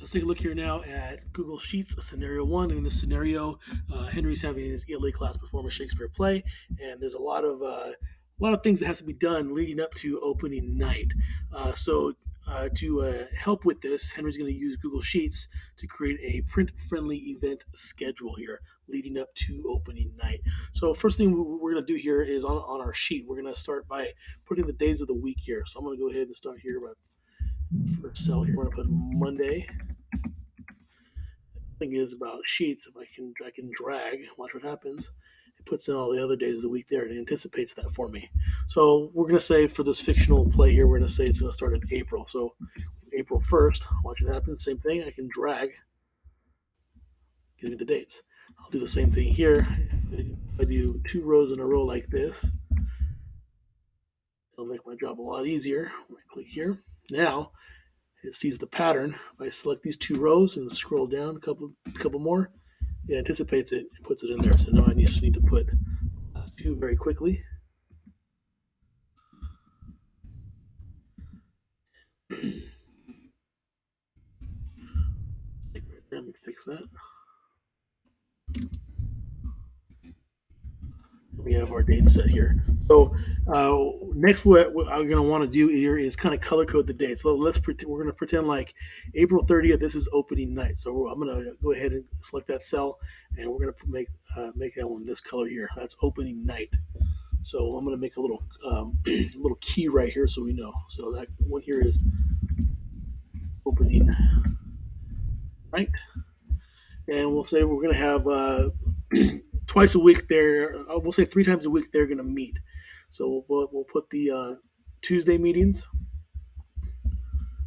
Let's take a look here now at Google Sheets, scenario one. In this scenario, Henry's having his ELA class perform a Shakespeare play, and there's a lot of things that has to be done leading up to opening night. To help with this, Henry's going to use Google Sheets to create a print-friendly event schedule here leading up to opening night. So first thing we're going to do here is on our sheet, we're going to start by putting the days of the week here. So I'm going to go ahead and start here by first cell here. We're going to put Monday. Thing is about sheets, if I can drag, watch what happens. It puts in all the other days of the week there and it anticipates that for me. So we're going to say for this fictional play here, we're going to say it's going to start in April. So April 1st, watch what happens. Same thing, I can drag, give me the dates. I'll do the same thing here. If I do 2 rows in a row like this, it'll make my job a lot easier. When I click here, now it sees the pattern. If I select these 2 rows and scroll down a couple more, it anticipates it and puts it in there. So now I just need to put 2 very quickly. Let me fix that. We have our date set here. So next, what I'm going to want to do here is kind of color code the dates. So we're going to pretend like April 30th. This is opening night. So I'm going to go ahead and select that cell, and we're going to make that one this color here. That's opening night. So I'm going to make a little little key right here so we know. So that one here is opening night, and we'll say we're going to have twice a week there. We'll say 3 times a week they're going to meet. So we'll put the Tuesday meetings.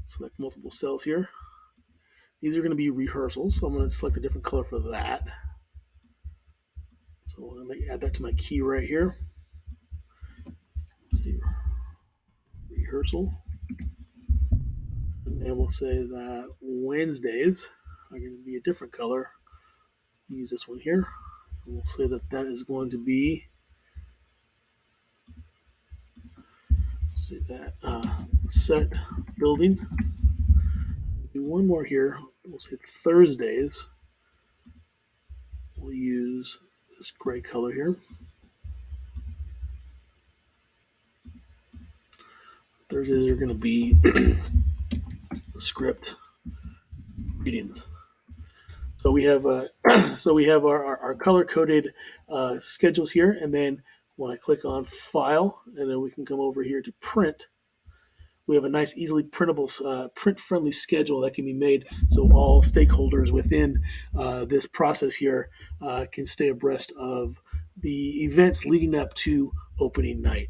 Select multiple cells here. These are going to be rehearsals. So I'm going to select a different color for that. So I'm going to add that to my key right here. Let's see, rehearsal. And then we'll say that Wednesdays are going to be a different color. Use this one here. And we'll say that that is going to be, say that set building. Do one more here. We'll say Thursdays. We'll use this gray color here. Thursdays are going to be script readings. So we have our color coded schedules here, and then when I click on File, and then we can come over here to Print. We have a nice, easily printable, print-friendly schedule that can be made, so all stakeholders within this process here can stay abreast of the events leading up to opening night.